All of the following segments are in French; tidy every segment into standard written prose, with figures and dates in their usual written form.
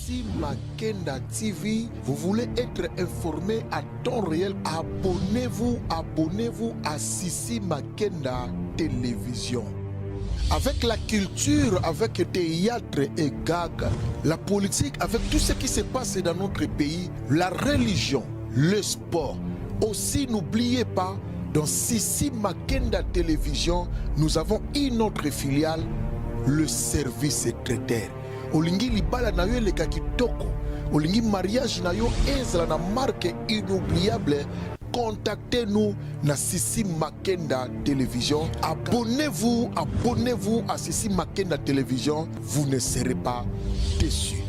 Sissi Makenda TV, vous voulez être informé à temps réel, abonnez-vous à Sissi Makenda Télévision. Avec la culture, avec théâtre et gag, la politique, avec tout ce qui se passe dans notre pays, la religion, le sport. Aussi, n'oubliez pas, dans Sissi Makenda Télévision, nous avons une autre filiale, le service traiteur. Olingi libala na yo le kakitoko, olingi mariage na yo ezala na marque inoubliable. Contactez-nous na Sissi Makenda Télévision. Abonnez-vous à Sissi Makenda Télévision. Vous ne serez pas déçus.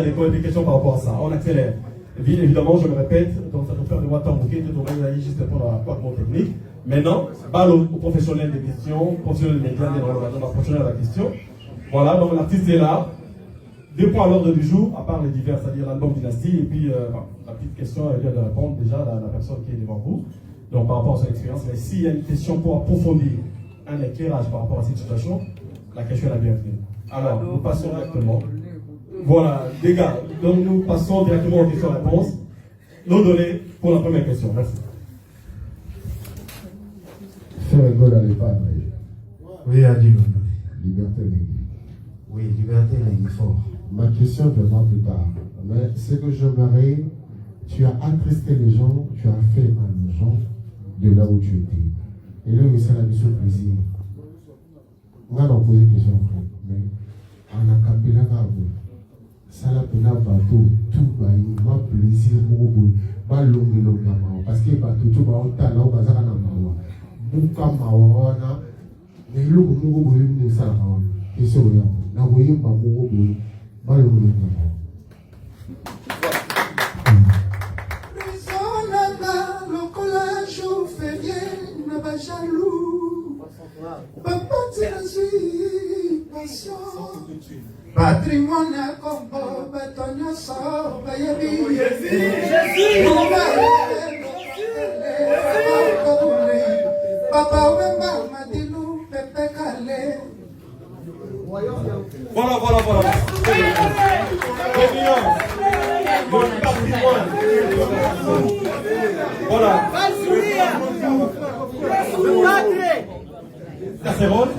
Il y a des questions par rapport à ça. On accélère. Bien évidemment, je le répète, donc ça nous permet de voir tant bouquet, de trouver juste pour la quoi technique. Maintenant, balle aux professionnels des questions, professionnels des médias, on va professionnels à la question. Voilà, donc l'artiste est là. 2 points à l'ordre du jour, à part les divers, c'est-à-dire l'album Dynastie, et puis la petite question, elle vient de répondre déjà la personne qui est devant vous, donc par rapport à son expérience. Mais s'il y a une question pour approfondir un éclairage par rapport à cette situation, la question est la bienvenue. Alors, nous passons directement. Voilà, les gars, donc nous passons directement aux questions-réponses. Nos données pour la première question. Merci. Faire un goal à l'épargne. Oui, à Dieu. Liberté néglige. Oui, liberté néglige fort. Ma question viendra plus tard. Mais ce que j'aimerais, tu as attristé les gens, tu as fait mal aux gens de là où tu étais. Et là, c'est la mission plaisir. On va leur poser une question, mais on a capé la garde. Ça l'a pena bateau, tout va y plaisir, pas long, parce que bateau, tout va au talent, au bazar, buka mawana mais le mungu boye ni sala kawana question ya na boye ba mungu boye ba le mungu Risonanga lokola jour férié na ba jaloux papa tirasi passion patrimoine à combo batonya so ba yebi Jésus Papa Wemba Madinou Pepe Kale. Voilà. Voilà. Casserole.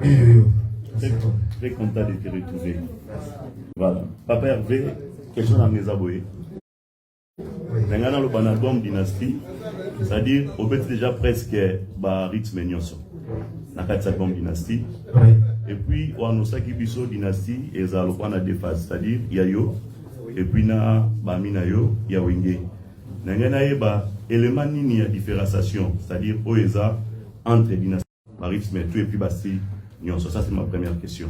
Bonjour, très content de te retrouver. Voilà. Papa Hervé, question à mes abonnés. Dans le album Dynastie, c'est-à-dire, on peut déjà presque rythme nyonso. Dans l'album Dynastie. Et puis, on a qui biso Dynastie, et ça a deux phases, c'est-à-dire, il y a yo, et puis na bamina yo, il y a wenge. Dans le élément nini ya différenciation, c'est-à-dire, oeza entre Dynastie, rythme tout et puis basti nyonso. Ça, c'est ma première question.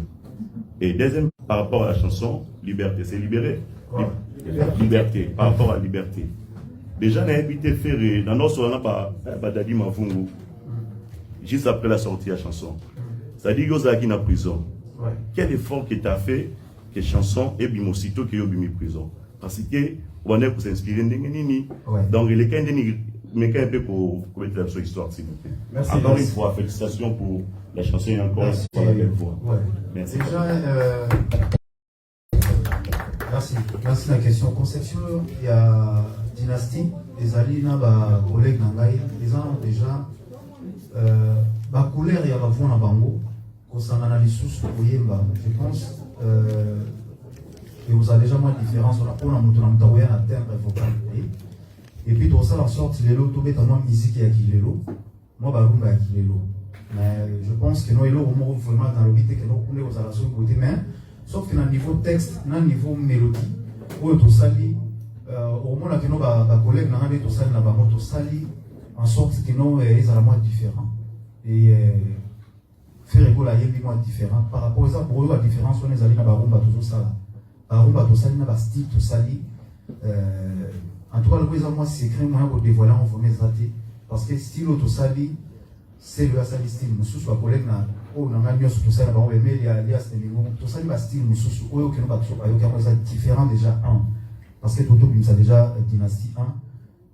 Et deuxième, par rapport à la chanson, Liberté, c'est libéré. Liberté, par rapport à liberté. Déjà, on a habité ferré dans notre soirée, Dadi Mavungu, juste après la sortie de la chanson. C'est-à-dire que vous êtes en prison. Quel effort que tu as fait que la chanson est bien aussitôt que vous êtes en prison? Parce que on est pour s'inspirer de donc il est un peu pour mettre sur l'histoire, s'il vous plaît. Merci. Encore une fois, félicitations pour la chanson et encore pour la belle voix. Merci. Merci de la question. Conception, il y a Dynastie, les alliés, les collègues, les gens déjà, la couleur, il y a la voix dans Bango, concernant la ressource, je pense que vous avez déjà moins de différence. On a pour la moto, on a atteindre vocal. Et puis, tout ça, la sorte, les lots, tout est en musique et qui les lots. Moi, je vais qui les lots. Mais je pense que nous, les lots, vraiment dans le but, que nous, vous allez sur le côté, mais sauf que dans le niveau texte, dans le niveau mélodie, où tout ça, au moins, que nos collègues, tout ça, tout ça, en sorte que nous, ils sont moins différents. Et faire école à yébi moins différent. Par rapport à ça, pour eux, la différence, on est allé dans la rumba, tout ça. La rumba, tout ça, dans le style, tout ça. En tout cas, le président, moi, c'est écrit, moi, pour dévoiler, on va mettre parce que style, tout ça, c'est le style. Nous, soit collègue, on a mis tout ça, on va mettre tout ça, le style, nous, soit, on est différent déjà, parce que tout le monde, ça déjà, dynastie 1.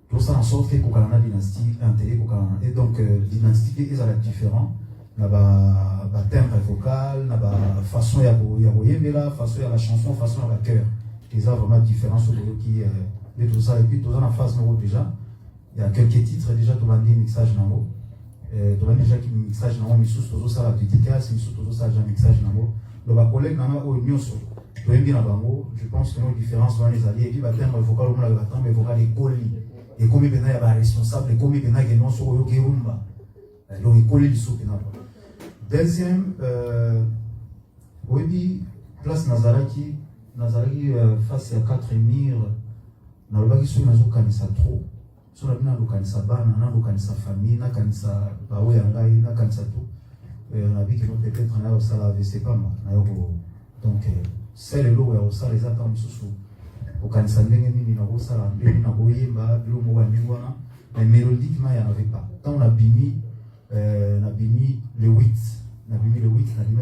Tout ça en sorte que Kokalana dynastie intérêt Kokalana. Et donc, dynastie identité est différent. Na ba timbre vocal, na ba façon ya la façon ya la chanson, façon ya la cœur. Les a vraiment différents sur qui de tout ça. Et puis tout ça en phase déjà. Il y a quelques titres déjà tout le mixage nango. Tout le déjà qui mixage nango misous tout ça la dédicace, misous tout ça déjà mixage nango. Le ba collègue nanga au nyonso. To yembi na bango, je pense que nos différences vont les allier et puis ba timbre vocal au moins la timbre vocal et coli. Et comme il y a des responsables, et comme il y a des non sur le Kerumba. Donc il colle les sous. Deuxième, oui, place Nazaraki face à 4 émirs, na lobaki so nazo kanisa trop. So na bina lo kanisa bana, na lo kanisa famille, na kanisa bawe yangai, na kanisa tout. On a vu que peut-être na ça la c'est pas mal. Donc c'est le lot où ça les attend sous. Okanisa ndenge nini na kosala ndenge na koyemba bilo mo bandingo wana mais mélodiquement il n'y en avait pas. Quand on a bimi le 8 na bimi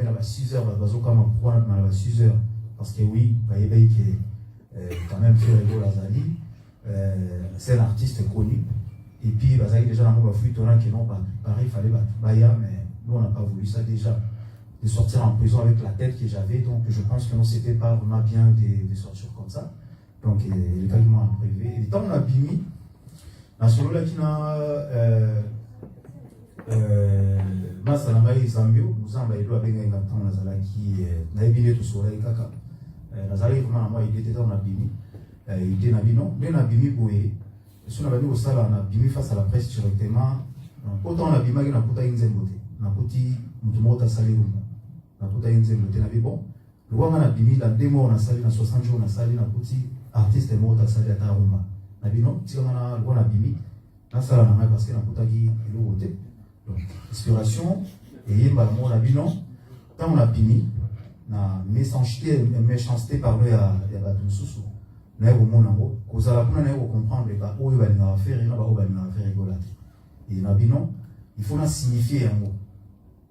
la 6 heures bazoka ma pourquoi na 6 heures parce que oui bayebei que quand même fait Rego Lazali c'est un artiste connu et puis bazali déjà na mo ba fuite on a que non pareil fallait baya mais nous on n'a pas voulu ça déjà de sortir en prison avec la tête que j'avais donc je pense que non c'était pas vraiment bien de sortir comme ça. Donc, les cas qui m'ont privé. Et tant on a bimi, dans ce là qui n'a Masalangai Zambio, nous avons eu à Benga Gaton, Nazala qui n'a ébiné tout soleil caca. Nazala, vraiment, moi, il était dans la bimi. Il était dans la bimi, non, mais la bimi pour y. Si on a vu au salon, on a bimi face à la presse directement. Autant la bimi, on a pris une zemboté. On a pris Mutumota Saliruma. On a pris une zemboté. On a dit bon, le roi a bimi, la démo, on a sali, dans 60 jours, on a sali, on a pris. Artiste est mort à Sali à Taruma. Nabi non, si on a le bon abimi, là ça l'a n'a parce que la poutagi est le côté. Donc, inspiration, et il y a mon nabi non, quand on a bimi, na méchanceté par le à la Tunsusu, n'a eu mon amour, cause à la bonne année, on comprend les pas où il va nous faire, il n'a pas où il va nous faire rigoler. Et nabi non, il faut la signifier un mot.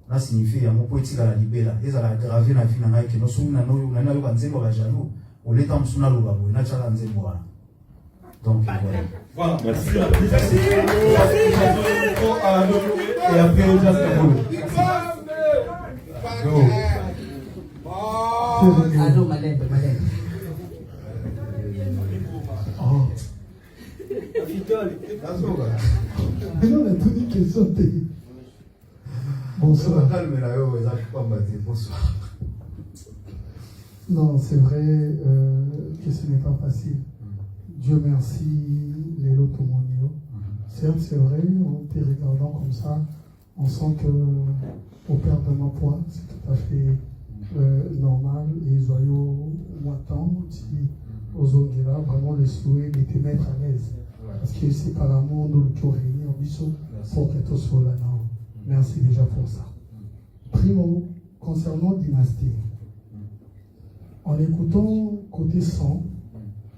La signifier un mot poétique à la libéra, et ça la graver la vie n'a que nous sommes na nous n'a eu un zéro à jaloux. On est en dessous de l'eau, on a déjà lancé moi. Donc voilà. Merci. Et après, on just Allô, madame. Oh. Mais on a tout dit qu'ils sont bonsoir. Bonsoir. Non, c'est vrai que ce n'est pas facile. Dieu merci, les lots tout mon niveau. Certes, c'est vrai, en te regardant comme ça, on sent que au père de ma poids, c'est tout à fait normal. Et joyeux Watan, si aux Ongela, vraiment le souhait de te mettre à l'aise. Parce que c'est par amour nous le réunir en bisou pour que tout soit là. Merci déjà pour ça. Primo, concernant Dynastie. En écoutant côté son,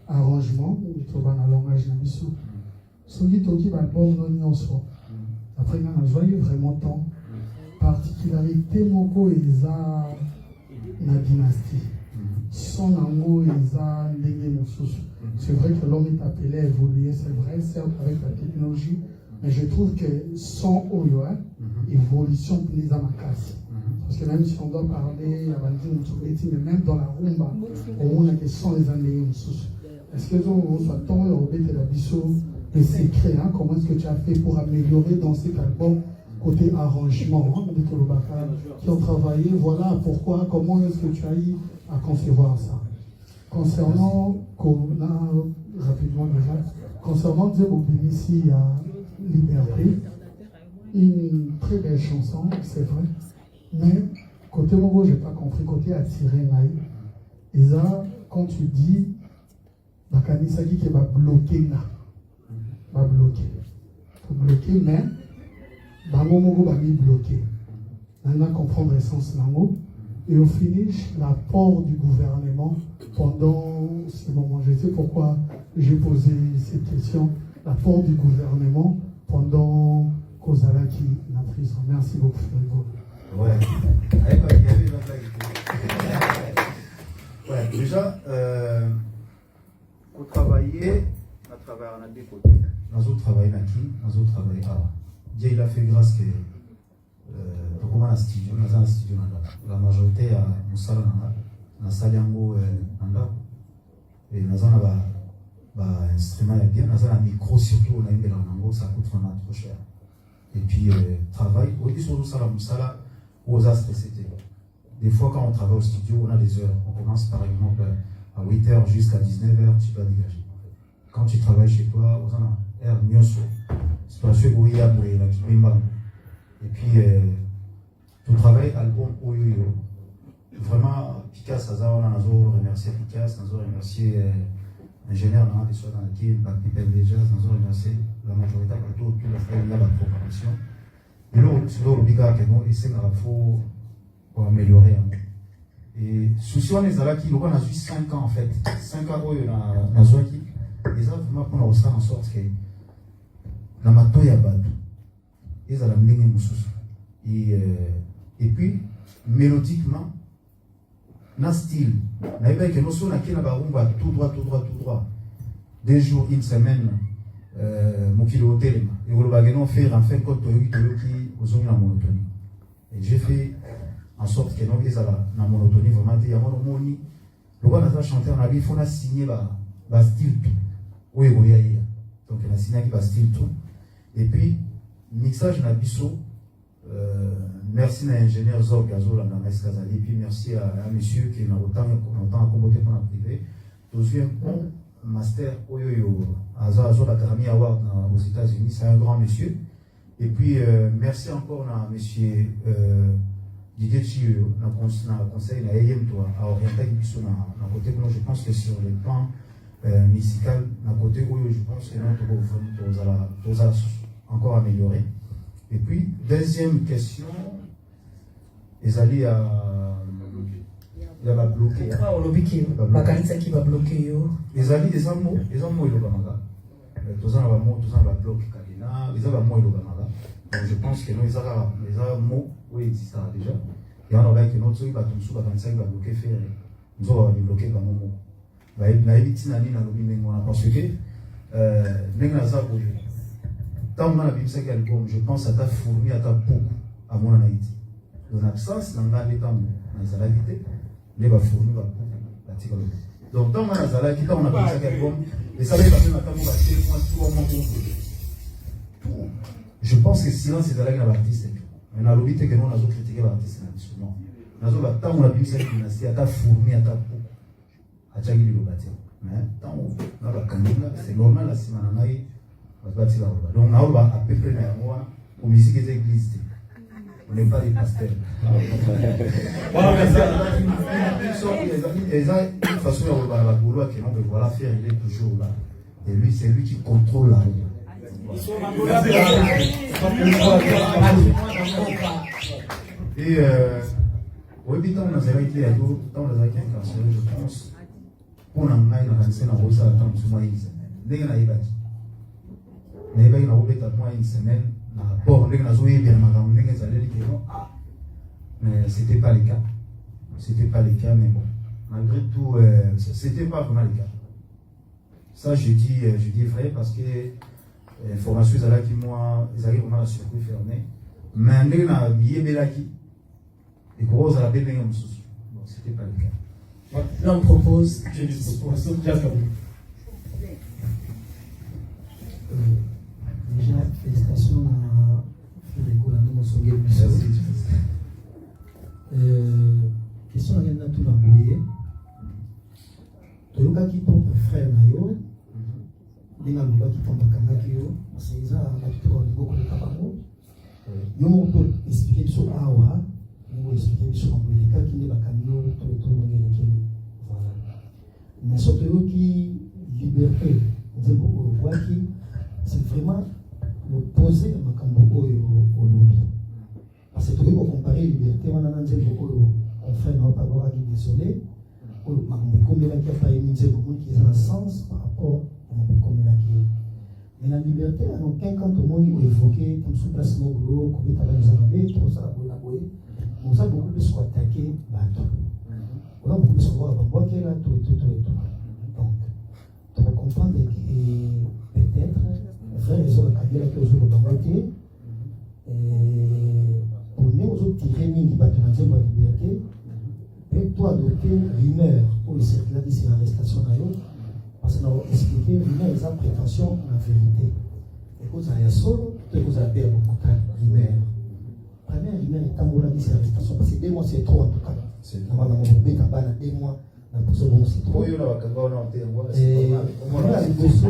arrangement, je dans le langage d'Abissou, celui qui va bon non son. Après, on a joyeux vraiment temps. Particularité moko eza na dynastie. Son amour eza ndenge mosusu. C'est vrai que l'homme est appelé à évoluer, c'est vrai, certes avec la technologie, mais je trouve que son oyo, évolution plus à ma casse. Parce que même si on doit parler, mais même dans la rumba, on a des sons les années. Est-ce que on soit tant et la biseau des secrets, comment est-ce que tu as fait pour améliorer dans cet album côté arrangement, qui ont travaillé, voilà pourquoi, comment est-ce que tu as eu à concevoir ça. Concernant, rapidement déjà, concernant Diego Binici à Liberté, une très belle chanson, c'est vrai. Mais côté Mogo, je n'ai pas compris, côté attiré Naï. Et ça, quand tu dis, la Kanisagi qui va bloquer là, va bloquer. Faut bloquer, mais Bango Mogo va m'y bloquer. On a comprendre l'essence Nango. Et au finish, l'apport du gouvernement pendant ce moment. Je sais pourquoi j'ai posé cette question. L'apport du gouvernement pendant Kozalaki la prison. Merci beaucoup, Frédéric. Ouais. Ouais, déjà, pour travailler, on a travaillé à deux côtés. Nous avons travaillé à qui? Nous avons travaillé à Dieu il a fait grâce que comment un studio, un studio la majorité à Moussala na Saliango nanda et nazana ba instrument ya bien, nazana micro surtout on a une nango ça coûte vraiment trop cher. Et puis travail, au début sur Moussala aux astres c'était. Des fois quand on travaille au studio, on a des heures. On commence par exemple à 8h jusqu'à 19h, tu vas dégager. Quand tu travailles chez toi, on a heure nyoso. C'est pas sûr où il y a et puis ton travail album Oyoyo. Vraiment Picasso on a remercié Picasso, on a remercié l'ingénieur des soins dans l'équipe, People déjà, on a remercié la majorité de toute la programmation. Et là, c'est là le et c'est là faut pour améliorer. Et souci on est là qui on a eu 5 ans en fait, 5 ans dans la équipe. Et ça vraiment pour nous faire en sorte que la mato ya badu ils ont amené et puis mélodiquement na style na iba que nous sommes na kina barumba tout droit 2 jours une semaine mokilo hotel et on va gagner faire en fait quand qui aux na monotonie et j'ai fait en sorte que nous ils ont na monotonie vraiment il y a monomoni le quoi na chanter on a il faut na signer ba style tout oui donc on a signé ba style tout. Et puis, mixage na biso, merci à l'ingénieur Zor Gazola dans Kazali, et puis merci à monsieur qui a autant accommodé pour la privée. Nous avons un bon master à l'Académie Award aux États-Unis, c'est un grand monsieur. Et puis, merci encore à monsieur Didier Chiyo, dans le conseil de l'AIM, à orienter biso dans le côté que je pense que sur le plan musical, dans le côté où je pense que nous avons encore amélioré. Et puis, deuxième question, les alliés il va bloquer. Qui va bloquer. Les alliés, les amours, ils ont bloqué. Tous en amour, tous en bloqué. Ils ont bloqué. Donc, je pense que nous, les amours, oui, existent déjà. Et on a que notre va bloquer faire. Nous avons bloqué comme mot. Parce que, tant que je pense à ta fourmi, à ta beaucoup, à mon Haïti. Dans l'absence, dans l'état, dans la vie, les fourmis, donc, tant que on a pensé à l'album, et ça va passer dans tout. Je pense que silence est à l'artiste. On a l'obité que nous avons critiqué l'artiste. Nous avons tant on a vu cette dynastie, à ta fourmi, à ta beaucoup, à Tchagili le bâtiment. Mais tant on a c'est normal, la Simananaï. Donc, on a à peu près au musique des églises. On n'est pas des pasteurs. Il y a une façon de voir que l'on peut voilà faire, il est toujours là. Et lui, c'est lui qui contrôle la roue. Et oui, tant on a été à dos, tant on a été incarcéré, je pense, on a mis dans la scène à Rosa, tant que moi, il y a mais il y a une semaine, mais c'était pas le cas. C'était pas le cas, mais bon, malgré tout, c'était pas vraiment le cas. Ça, je dis vrai parce que l'information est là qui moi, ils arrivent vraiment à circuit fermé. Mais il y a des qui et gros, ça a bien un souci. Bon, c'était pas le cas. L'on propose. Déjà, félicitations à Frédérico Lando Monsongue Bisso. Question à Yann Natou Bangouye. Toyoka qui tombe frère Nayo. Nenga Luba qui tombe Kangaki yo. Parce que ça, on a tout le beaucoup de Kabamo. Yo on peut expliquer sur Awa. On peut expliquer sur Ambulika qui n'est pas Kamio, tout le monde voilà. Mais surtout qui liberté. On dit beaucoup de voix qui. C'est vraiment l'opposé de Makambo au lobby. Parce que tu peux comparer liberté, on a un fait non pas avoir qui désolé, comme il a pas émis qui a un sens par rapport à comme il a qui. Mais la liberté, à aucun quand tout le monde est évoqué, comme sous place mon boulot, comme il a les tout ça, on a beaucoup plus attaquer bateau. On a beaucoup plus voir avant qui est là, tout. Donc, tu vas comprendre que peut-être, frère, ils ont la carrière qui est aux autres côté, nzembo ya liberté mpe to adopte rumeur oyo circulaki sur l'arrestation na yo parce que na expliqué rumeur eza prétention na vérité ekozala ya solo to ekozala mpe ya bokutani rumeur première rumeur etambolaki sur l'arrestation parce que 2 mois c'est trop en tout cas na makambo kobeta bana 2 mois na poso bongo c'est trop oyo na bakanga wana oteyango omona liboso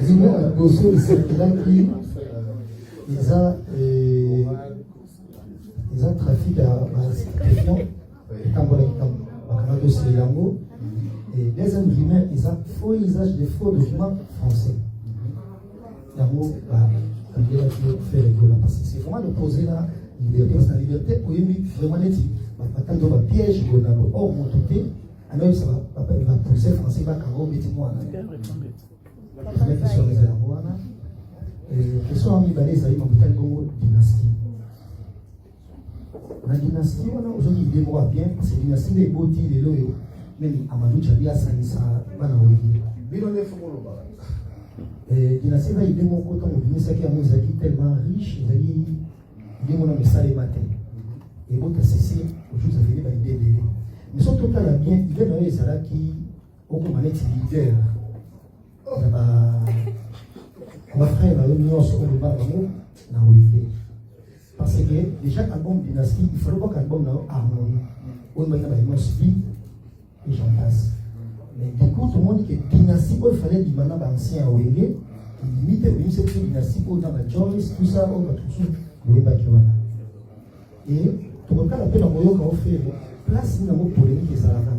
rumeur ya liboso esirkulaki eza trafic ya bastupéfiant etambolaki bakangaki osili yango et deuxième rumeur eza faux usage de faux documents français yango bakangelaki faire rigola parce que c'est vraiment de poser la liberté parce que la liberté oyembi vraiment neti batanto bapiège bonango or moto te anayebisa bapousse français bakanga obeti mwana première question eza yango wana question ya mibale ezali mabutali bongo dynastie na dynastie wana ozongi ide moko ya bien parce que dynastie nde eboti lelo oyo meme amadou jabi asanisa bana olingi bino nde fokoloba dynastie eza ide moko ntango obimisaki yango ezalaki tellement riche ezali ide mona mesalema te ebota sese ojuzi aveli baide ebele mais so totala bien ide na oyo ezalaki okoma neti leader na bafrère na yo nyonso oloba bango na weke parce que déjà album dynastie il fallait pas qu'album na harmonie oyo mbaki na baimage vie et j'en passe mais du coup tout le monde dit que dynastie oyo fallait limana baancien ya wenge limite oyemise te dynastie oyo dans la Joyce tout ça oyo batusu boyebaki wana et tokotala mpe na koyoka ofere place nango polémique ezalaka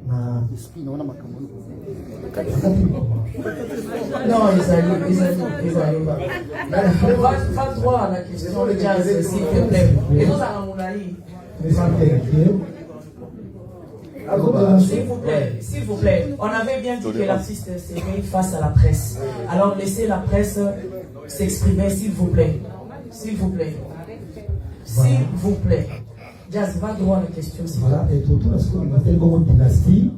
na esprit naona makambo Non, ils arrivent. Va droit à la question de jazz, s'il te plaît. Et nous allons mon avis. S'il vous plaît, on avait bien dit que l'artiste s'éveille face à la presse. Alors laissez la presse s'exprimer, s'il vous plaît. S'il vous plaît. S'il vous plaît. Jazz, va droit à la question. Voilà, et tout ce qu'on appelle comme dynastie.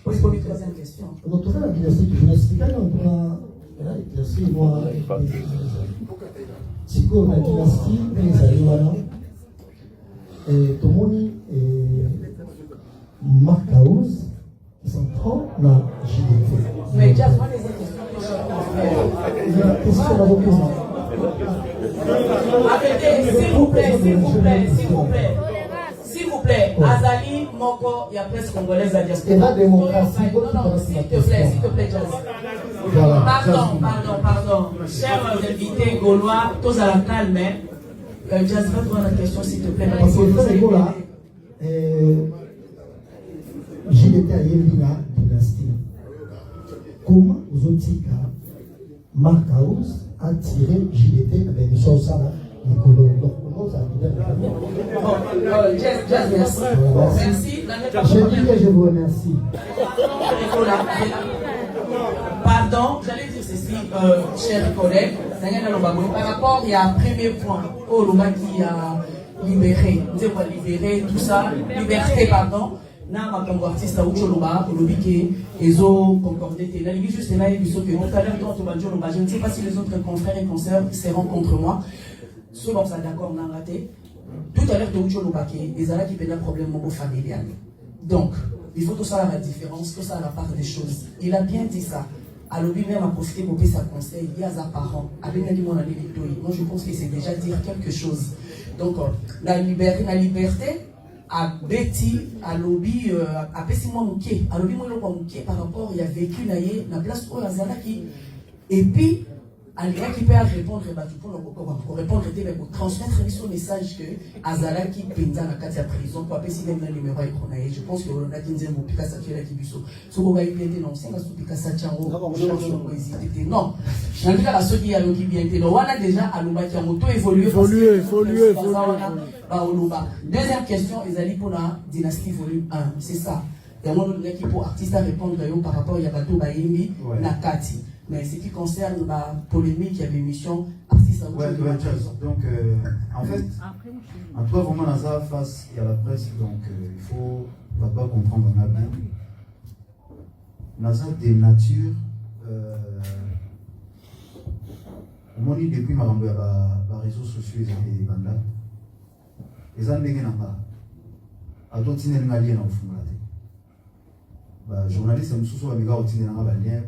Oui, c'est pour une troisième question. Donc, tout ça, la dynastie, je vous explique, on a exercé, moi, si on a dynastie, les Aïwana, et Tomoni, et Marc House, qui sont trop dans la JDT. Mais Jazz, moi, les questions. Il y a la question de la représentation. Arrêtez, s'il vous plaît, s'il vous plaît, s'il vous plaît. S'il vous plaît, Azali, Moko, il y a presse congolaise à diaspora. Et la démocratie, non, s'il te plaît, Jazz. Voilà. Pardon. Chers invités gaulois, tous à la calme, Jazz, va voir la question, s'il te plaît. Parce que le fait là, JDT à Yelina dynastie. Comment aux autres Marc House a tiré JDT avec les choses là? Donc, comment ça Jazz, merci. Merci. Je dis que je vous remercie. Pardon, j'allais dire ceci, chers collègues, par rapport il y a un premier point, Oloma qui a libéré, tout ça, liberté, pardon. Na makambo artiste à Ucholoba, Olobike, Ezo, Concordé, la limite juste là, il faut que tout à l'heure, je ne sais pas si les autres confrères et consoeurs seront contre moi. Ceux qui sont d'accord, on a raté. Tout à l'heure, Ucholoba, les Arabes qui ont un problème familial. Donc, il faut tout ça à la différence, tout ça à la part des choses. Il a bien dit ça. Alors lui-même a profité pour sa conseil, il y a sa parent. Moi, je pense que c'est déjà dire quelque chose. Donc, la liberté, à Betty, à lobby, à Pessimon Mouké, à lobby Mouké par rapport, il y a vécu la place où Azala qui. Et puis, à l'Irak qui peut répondre, pour répondre, pour transmettre son message que Azala qui peine dans la carte prison, pour appeler si même le numéro est je pense que on a dit que mon Picasso qui est là qui biso. Ce qu'on va y péter, non, c'est pas sous Picasso Tchango, je pense qu'on va hésiter. Non. En tout cas, la ceux qui a qui bien été, on a déjà à l'Ouba qui a moto évolué. Deuxième question, ils allaient pour la dynastie volume 1, c'est ça. Il y a un moment qui pour artiste à répondre par rapport à Yabato Bayemi, Nakati. Mais ce qui concerne la polémique, il y avait une mission artiste à donc, en fait, en tout cas, vraiment, dans sa face, il y a la presse, donc il faut pas comprendre on a bien. Dans sa des natures, On dit depuis ma rambo les réseaux sociaux et banda. Les andengé nanga. A toi tine nga lien au fond là. Journaliste me sous amiga au tine nanga lien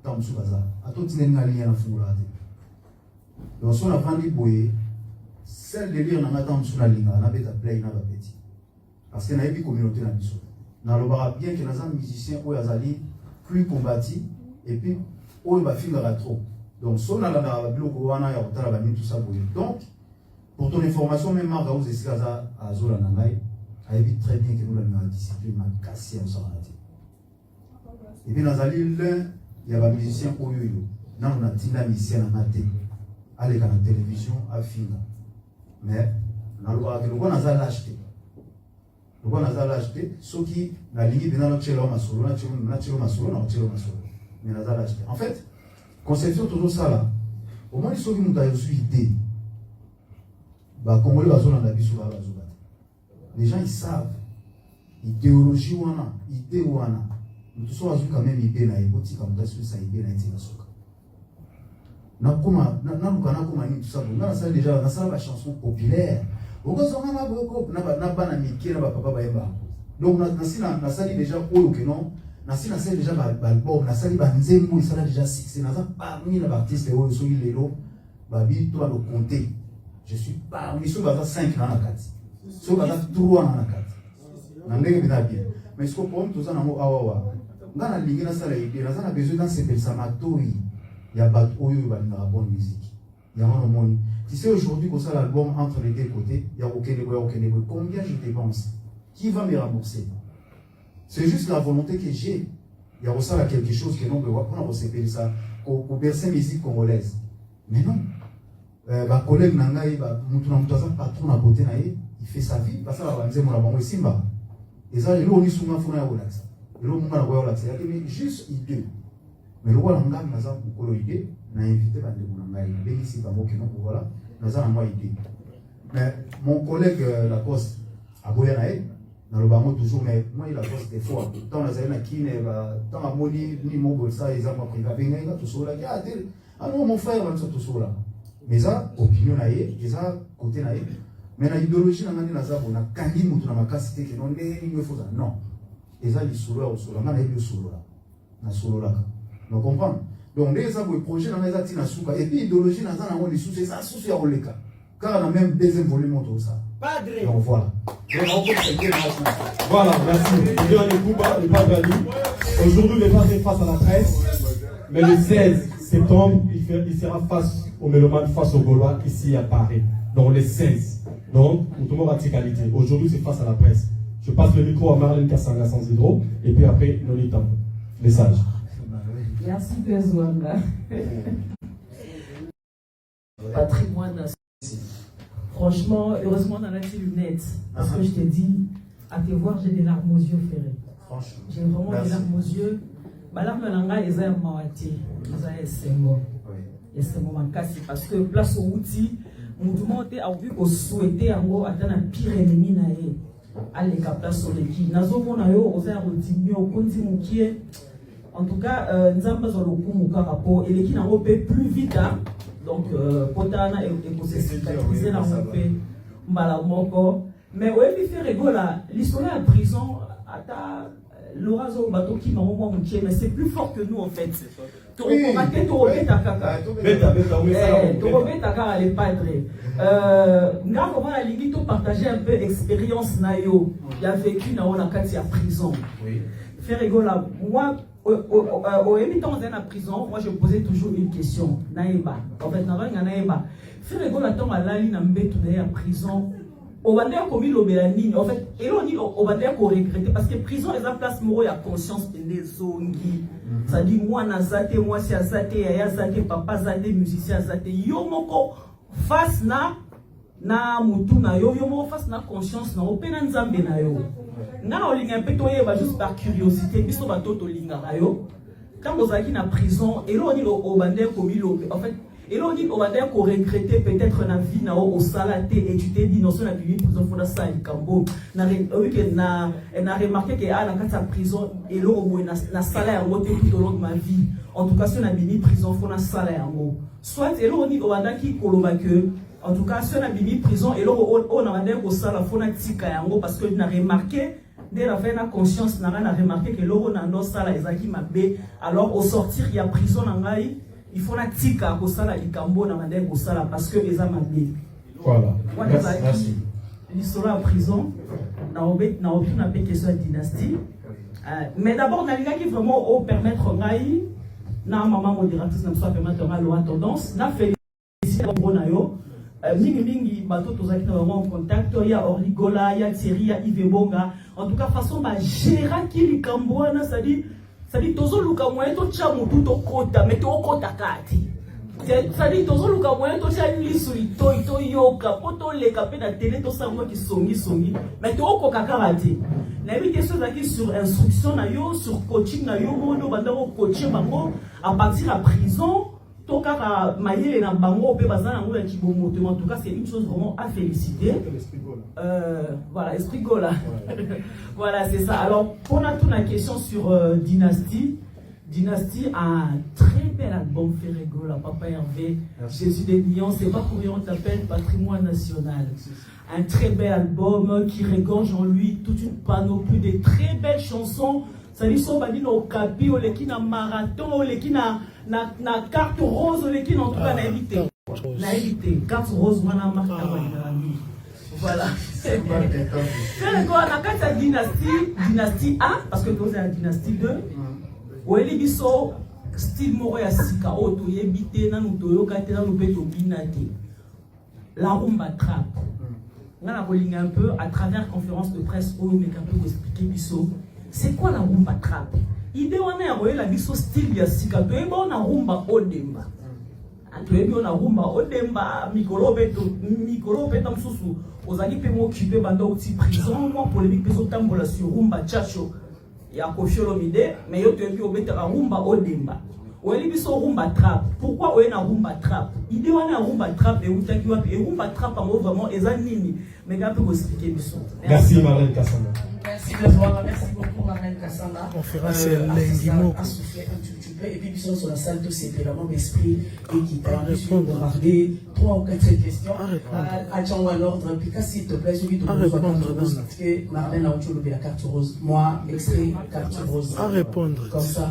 tam sous baza. A toi tine nga lien au fond là. Donc son a vendu boyer celle de lire nanga tam sous la ligne na beta play na ba petit. Parce que na ebi communauté na biso. Na lobara bien que les musiciens ou azali plus combattus et puis ou ba finira trop. Donc son a la bloco wana ya otala ba tout ça boyer. Donc pour ton information même Marc Gaouz esikaza à Zola Nangai a évité très bien que nous la discipline m'a cassé en s'arrêter. Et puis nazali l'un il y a ba musicien oyoyo. Na on a tinda musicien na maté. Aller à la télévision à finir. Mais na lobara que loko nazali acheter. Loko nazali acheter ceux qui na ligne bina na chelo masolo na chelo masolo. Mais nazali acheter. En fait, conception toujours ça là. Au moins ceux qui m'ont reçu idée. Bah Congolais bazona na biso ba bazoba. Les gens ils savent idéologie wana, idée wana. Nous tous on a quand même idée na eboti comme ça ça idée na itina soka. Na kuma na lukana kuma ni tout ça. On a ça déjà na ça la chanson populaire. Okozonga na boko na bana miki na papa ba yeba. Donc na ça déjà oyo que non. Na ça déjà ba album, na ça ba nzembo ça déjà succès na ça parmi les artistes oyo so ilelo ba bi to le compter. Je suis parmi ceux qui ont 5 ans à 4. Ceux qui ont 3 ans à 4. Mais ce qu'on peut tout ça, on a besoin de se faire ça. Il y a pas de bonne musique. Il y a un moment. Tu sais aujourd'hui que ça l'album entre les deux côtés, il y a aucun débat. Combien je dépense? Qui va me rembourser? C'est juste la volonté que j'ai. Il y a aussi quelque chose que nous devons prendre ça pour bercer musique congolaise. Mais non. Ba collègue nangai ba mutu na mutaza patron na côté na ye il fait sa vie parce que la banze mo la bango simba et ça le oni sunga fona ya relax le mo na kwa relax mais juste idée mais le wala ngam na za ko idée na invité ba ndeko nangai bengi si ba mo ke non voilà na za na moi idée mais mon collègue Lacoste aboya na ye na le bango toujours mais moi il a Lacoste des fois tant na za na kine ba tant a moni ni mo bolsa ils ont pris ba benga ina tout cela ah non mon frère va tout cela. Mais ça, opinion naïe, et ça, côté naïe. Mais la idéologie, na zabo, na kandi mutu na makasite que non ne me faut ça. Non. Et ça, il solo au solo, na il solo là. Na solo là. Vous comprenez? Donc les zabo projet na za tina suka et puis idéologie na za na on les sous ça sous ya oleka. Car on a même deuxième volume tout ça. Padre. Donc voilà. Voilà, merci. Le Padre Ali. Aujourd'hui, le Padre est face à la presse. Mais le 16 septembre, il sera face au Méloman, face au Gaulois, ici à Paris. Donc le 16. Donc, tout le monde a qualité. Aujourd'hui, c'est face à la presse. Je passe le micro à Marlène Kassanga sans hydro. Et puis après, Nolita. Message. Merci, Bezouanga. Patrimoine. Franchement, heureusement, on a la lunettes. Parce que je te dis, à te voir, j'ai des larmes aux yeux, Ferré. Franchement. J'ai vraiment des larmes aux yeux. Balarme langa eza ya mawati eza esengo esengo makasi parce que place au outil mutu monte a vu ko souhaiter yango atana pire ennemi na ye aleka place au leki nazomona yo oza ya rodimio konzi mukie en tout cas nzamba zo lokumu kaka po eleki nango pe plus vite donc potana et ko se cicatriser na pe mbala moko mais ouais lui fait rigoler l'histoire à prison ata l'orazo bateau qui m'a moins moutier mais c'est plus fort que nous en fait. Tu remarques tu rebeta kaka. Tu rebeta kaka les padres. Nga comment la ligne to partager un peu expérience na yo. Il a vécu na on a kati à prison. Oui. Faire rigoler moi au émitant dans la prison, moi je posais toujours une question. Naïba. En fait naïba. Faire rigoler tant à la ligne na mbetu na prison. Au bandé commis l'obélanine en fait et on dit au bandé qu'on regretter parce que prison est en place moro ya conscience des zongi ça dit moi na zate moi si azate ya zate papa zate musicien zate yo moko face na mutu na yo moko face na conscience na opena nzambe na yo na olinga pe to yeba juste par curiosité biso bato to linga na yo quand vous êtes na prison et on dit au bandé commis en fait Et là, on dit, on va dire qu'on regrettait peut-être la vie au salaté, et tu t'es dit, non, c'est la vie, prison, il faut ça, il cambo. Elle a remarqué qu'elle a la prison, et là, on a salaire tout au long de ma vie. En tout cas, si on a mis prison, il faut un salaire. Soit, et là, on dit, on va dire qu'il que, en tout cas, si on a mis prison, et là, on a dit qu'on salaire, il faut un tika, parce qu'on a remarqué, dès la fin de la conscience, on a remarqué que l'euro n'a pas ça, alors au sortir, il y a prison, il faut un tika pour ça, il cambo, parce que les hommes voilà. Merci. Il sera en prison, on a une question de dynastie. Mais d'abord, on a qui vraiment permettre na maman modératrice, na soit permettre la loi tendance, na félicité mingi bato tozaki na bango en contact, il y a Orligola, il y a Thierry, il y a Yves Bonga. En tout cas, façon ba gérer qui likambo na ça dit tozo luka moyen to tcha mutu to kota mais to kota kati. Ça dit tozo luka moyen to tcha lisuli to yoka poto le kapé na télé to sango ki songi mais to koka karati. Na éviter ceux qui sur instruction na yo, sur coaching na yo, mono banda ko coacher bango à partir de la prison. En tout cas, c'est une chose vraiment à féliciter. Voilà, esprit gola. Voilà, c'est ça. Alors, pour la question sur Dynastie, Dynastie a un très bel album Ferregola, Papa Hervé, Jésus des Lions, c'est pas pour rien on t'appelle patrimoine national. Un très bel album qui regorge en lui toute une panoplie de très belles chansons. Ça dit son badi no capi, au leki na marathon, au leki na carte rose, au leki en tout cas na évité. Na évité, carte rose, moi na marque voilà. C'est quoi la carte dynastie A, parce que c'est la dynastie 2. Ou elle biso style moro ya sika oto yebite na nutoyo kate na lubeto binate. La rumba trap. On a un peu à travers conférence de presse où on est capable d'expliquer biso. C'est quoi la rumba trap? Idée on est la biso style ya sika to eba on a rumba odemba. To eba on a rumba odemba mikolo beto msusu ozali pe mo occupé banda outi prison moi polémique peso tambola sur rumba chacho ya kofiolo mide mais yo to ebi obeta rumba odemba. Oeli biso rumba trap. Pourquoi on a rumba trap? Idée on a rumba trap et utaki wapi et rumba trap en vraiment ezanini mais gars peut expliquer biso. Merci Marlène Kassanda. Merci beaucoup Marlène Kassanda. Conférence Lengimo. Et puis ils sont sur la salle de c'est vraiment l'esprit et qui t'a regarder 3 ou 4 questions. À l'ordre, puis s'il te plaît, celui de Marlène a oublié la carte rose. Moi, extrait carte rose. À répondre. Comme ça.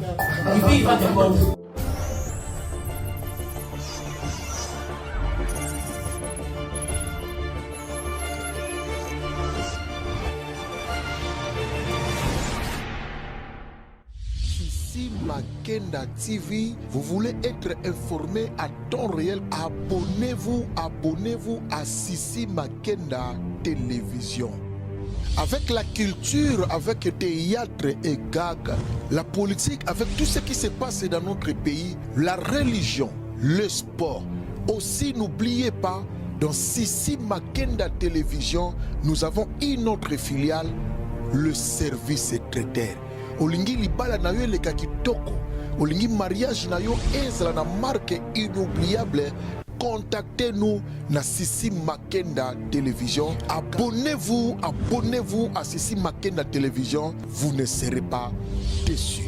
Et puis il va répondre. Makenda TV, vous voulez être informé à temps réel, abonnez-vous à Sissi Makenda Télévision. Avec la culture, avec théâtre et gag, la politique, avec tout ce qui se passe dans notre pays, la religion, le sport. Aussi, n'oubliez pas, dans Sissi Makenda Télévision, nous avons une autre filiale, le service traiteur. Olingi libala na yo leka kitoko, olingi mariage na yo ezala na marque inoubliable, contactez-nous na Sissi Makenda Télévision. Abonnez-vous à Sissi Makenda Télévision, vous ne serez pas déçus.